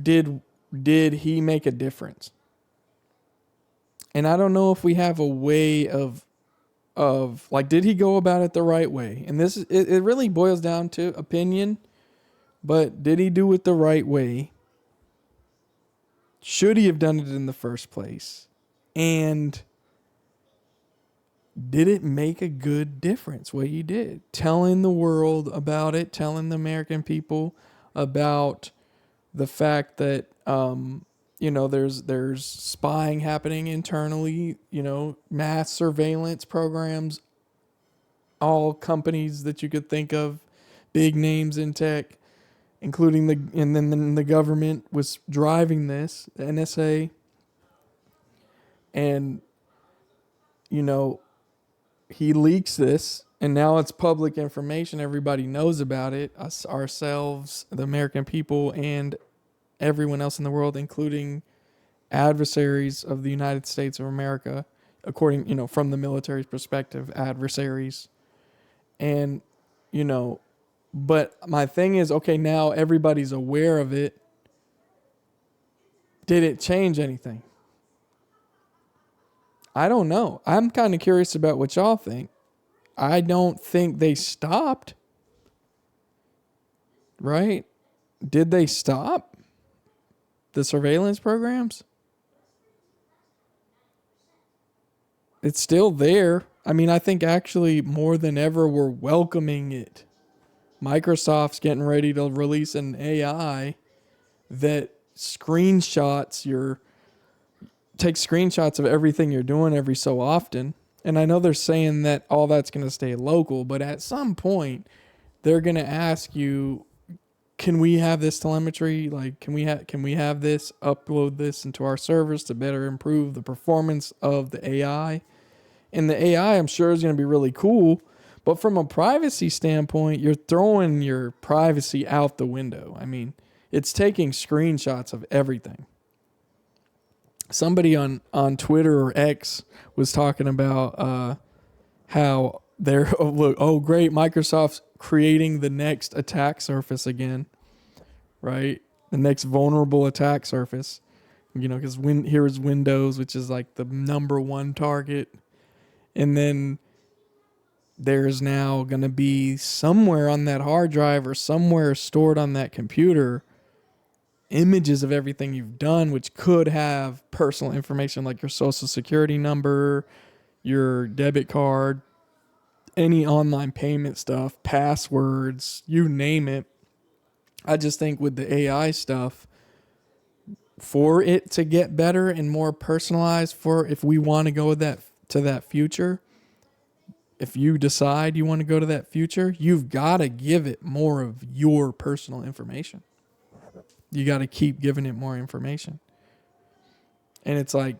did he make a difference? And I don't know if we have a way of like, did he go about it the right way? And this is, it really boils down to opinion, but did he do it the right way? Should he have done it in the first place? And did it make a good difference what he did? Telling the world about it, telling the American people about the fact that, there's spying happening internally, mass surveillance programs, all companies that you could think of, big names in tech, including and then the government was driving this, the NSA. And, he leaks this, and now it's public information. Everybody knows about it. Us, ourselves, the American people, and everyone else in the world, including adversaries of the United States of America, according, from the military's perspective, adversaries. And, but my thing is, okay, now everybody's aware of it. Did it change anything? I don't know. I'm kind of curious about what y'all think. I don't think they stopped. Right? Did they stop the surveillance programs? It's still there. I mean, I think actually more than ever we're welcoming it. Microsoft's getting ready to release an AI that takes screenshots of everything you're doing every so often. And I know they're saying that all that's going to stay local, but at some point they're going to ask you, can we have this telemetry? Like, can we have this, upload this into our servers to better improve the performance of the AI? And the AI, I'm sure, is going to be really cool. But from a privacy standpoint, you're throwing your privacy out the window. I mean, it's taking screenshots of everything. Somebody on Twitter or X was talking about how they're, great, Microsoft's creating the next attack surface again, right? The next vulnerable attack surface, because here is Windows, which is like the number one target. And then there's now going to be somewhere on that hard drive or somewhere stored on that computer images of everything you've done, which could have personal information like your social security number, your debit card, any online payment stuff, passwords, you name it. I just think with the AI stuff, for it to get better and more personalized, for if we want to go to that future, if you decide you want to go to that future, you've got to give it more of your personal information. You got to keep giving it more information. And it's like,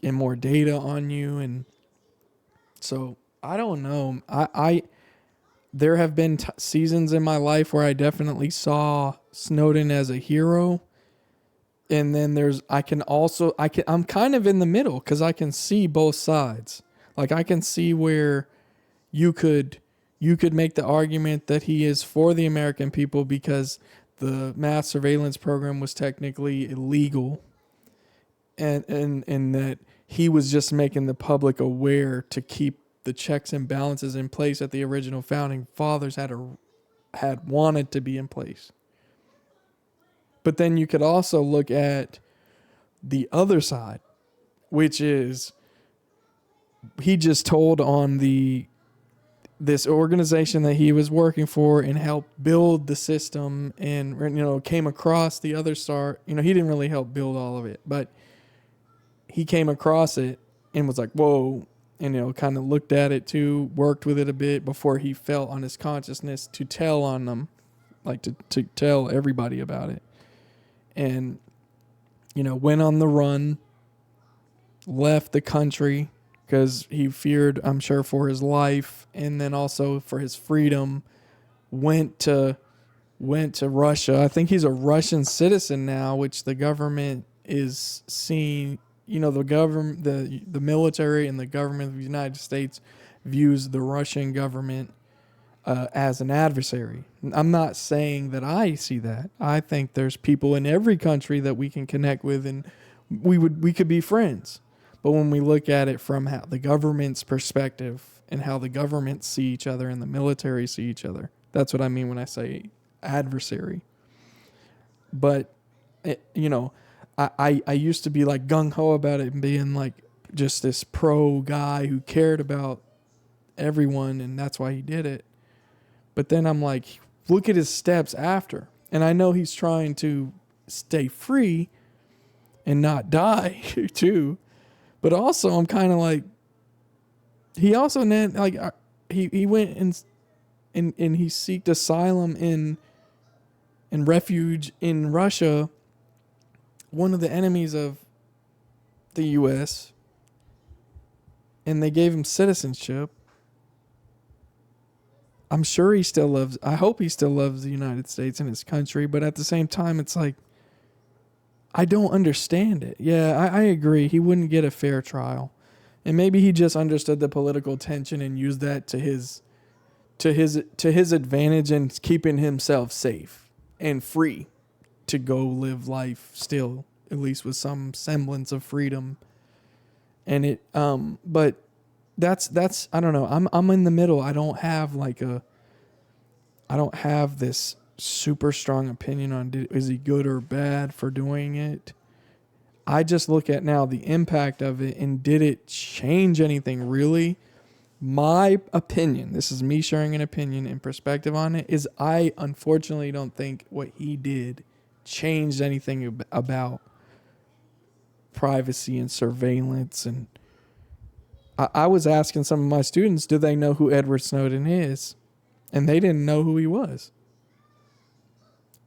and more data on you. And so I don't know. There have been seasons in my life where I definitely saw Snowden as a hero. And then I'm kind of in the middle because I can see both sides. Like, I can see where you could make the argument that he is for the American people because the mass surveillance program was technically illegal, and that he was just making the public aware to keep the checks and balances in place that the original founding fathers had wanted to be in place. But then you could also look at the other side, which is he just told on this organization that he was working for and helped build the system, and came across the other star. He didn't really help build all of it, but he came across it and was like, whoa, and kind of looked at it too, worked with it a bit before he felt on his consciousness to tell on them, like to tell everybody about it. And went on the run, left the country because he feared, I'm sure, for his life, and then also for his freedom. Went to Russia. I think he's a Russian citizen now, which the government is seeing. The government, the military, and the government of the United States views the Russian government as an adversary. I'm not saying that I see that. I think there's people in every country that we can connect with, and we could be friends. But when we look at it from how the government's perspective and how the governments see each other and the military see each other, that's what I mean when I say adversary. But I used to be like gung ho about it and being like just this pro guy who cared about everyone, and that's why he did it. But then I'm like, look at his steps after. And I know he's trying to stay free and not die too. But also I'm kind of like, he also like he went and he sought asylum in refuge in Russia, one of the enemies of the US, and they gave him citizenship. I'm sure I hope he still loves the United States and his country, but at the same time, it's like, I don't understand it. Yeah, I agree. He wouldn't get a fair trial. And maybe he just understood the political tension and used that to his advantage and keeping himself safe and free to go live life still, at least with some semblance of freedom. And but that's I don't know. I'm in the middle. I don't have this super strong opinion on is he good or bad for doing it. I just look at now the impact of it, and did it change anything really? My opinion, this is me sharing an opinion and perspective on it, is I unfortunately don't think what he did changed anything about privacy and surveillance. And I was asking some of my students, do they know who Edward Snowden is? And they didn't know who he was.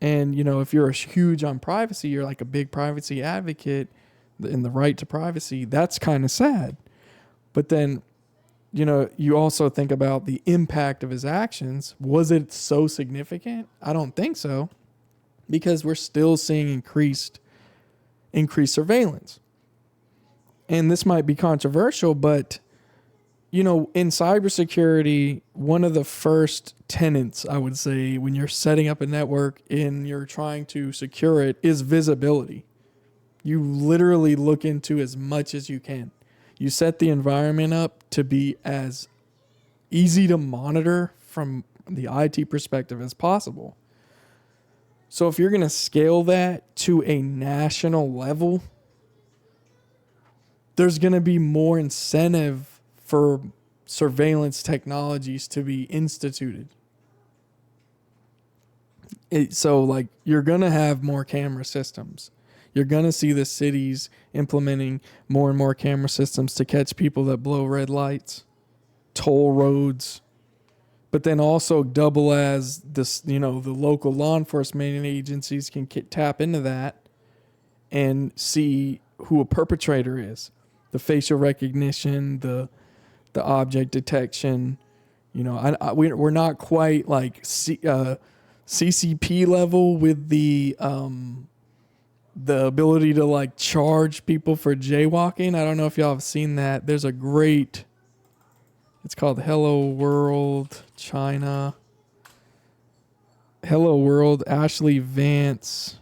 And, if you're huge on privacy, you're like a big privacy advocate in the right to privacy, that's kind of sad. But then, you also think about the impact of his actions. Was it so significant? I don't think so, because we're still seeing increased surveillance. And this might be controversial, but in cybersecurity, one of the first tenets, I would say, when you're setting up a network and you're trying to secure it, is visibility. You literally look into as much as you can. You set the environment up to be as easy to monitor from the IT perspective as possible. So if you're going to scale that to a national level, there's going to be more incentive for surveillance technologies to be instituted. So you're going to have more camera systems. You're going to see the cities implementing more and more camera systems to catch people that blow red lights, toll roads, but then also double as this, the local law enforcement agencies can tap into that and see who a perpetrator is. The facial recognition, the object detection, we're not quite like CCP level with the ability to charge people for jaywalking. I don't know if y'all have seen that. There's it's called Hello World China. Hello World, Ashley Vance.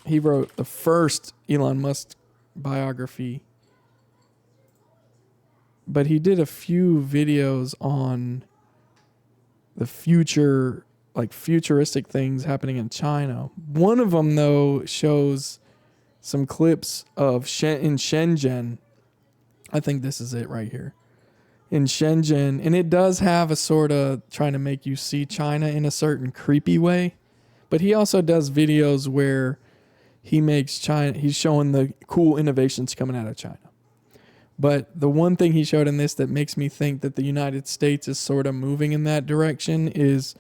He wrote the first Elon Musk biography. But he did a few videos on the future, futuristic things happening in China. One of them, though, shows some clips of in Shenzhen. I think this is it right here. In Shenzhen. And it does have a sort of trying to make you see China in a certain creepy way. But he also does videos where he's showing the cool innovations coming out of China. But the one thing he showed in this that makes me think that the United States is sort of moving in that direction is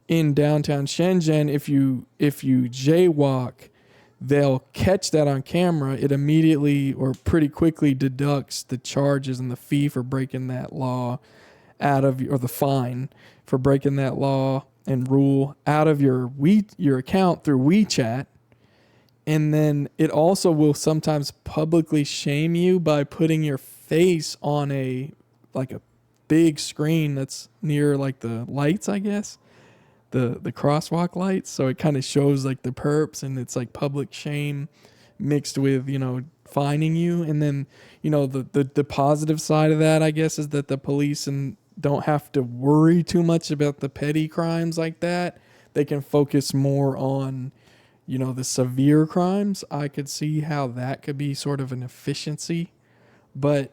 in downtown Shenzhen, if you jaywalk, they'll catch that on camera. It immediately or pretty quickly deducts the charges and the fee for breaking that law or the fine for breaking that law and rule out of your account through WeChat. And then it also will sometimes publicly shame you by putting your face on a big screen that's near like the lights, I guess, the crosswalk lights. So it kind of shows like the perps, and it's like public shame mixed with, fining you. And then, the positive side of that, I guess, is that the police and don't have to worry too much about the petty crimes like that. They can focus more on, the severe crimes. I could see how that could be sort of an efficiency, but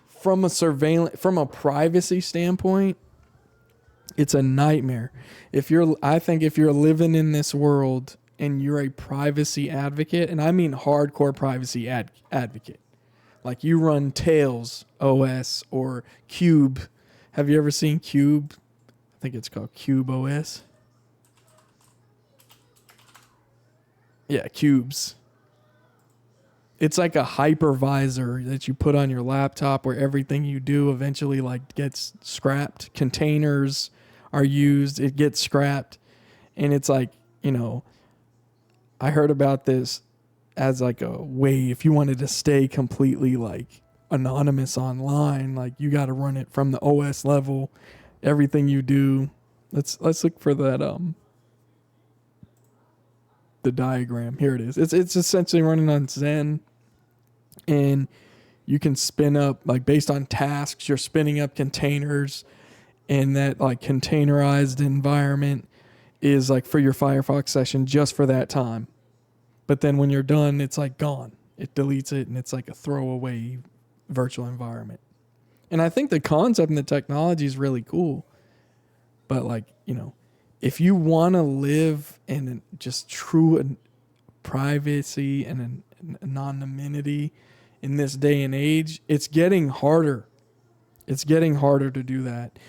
from a privacy standpoint, it's a nightmare. I think if you're living in this world and you're a privacy advocate, and I mean hardcore privacy advocate, like you run Tails OS or Cube. Have you ever seen Cube? I think it's called Cube OS. Yeah, Cubes. It's like a hypervisor that you put on your laptop where everything you do eventually like gets scrapped. Containers are used, it gets scrapped. And it's like, I heard about this as like a way, if you wanted to stay completely like anonymous online, like you got to run it from the OS level, everything you do. Let's look for that the diagram. Here it is. It's essentially running on Zen, and you can spin up, like based on tasks, you're spinning up containers, and that like containerized environment is like for your Firefox session just for that time. But then when you're done, it's like gone. It deletes it, and it's like a throwaway virtual environment. And I think the concept and the technology is really cool. But like, if you want to live in just true privacy and anonymity in this day and age, it's getting harder. It's getting harder to do that.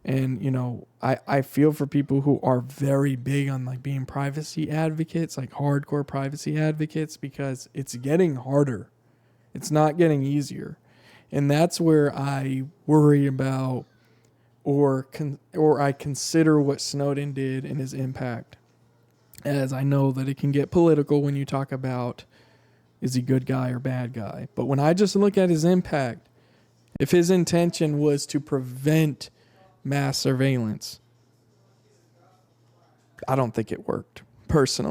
And, I feel for people who are very big on like being privacy advocates, like hardcore privacy advocates, because it's getting harder. It's not getting easier. And that's where I worry about or I consider what Snowden did and his impact, as I know that it can get political when you talk about is he good guy or bad guy. But when I just look at his impact, if his intention was to prevent mass surveillance, I don't think it worked, personally.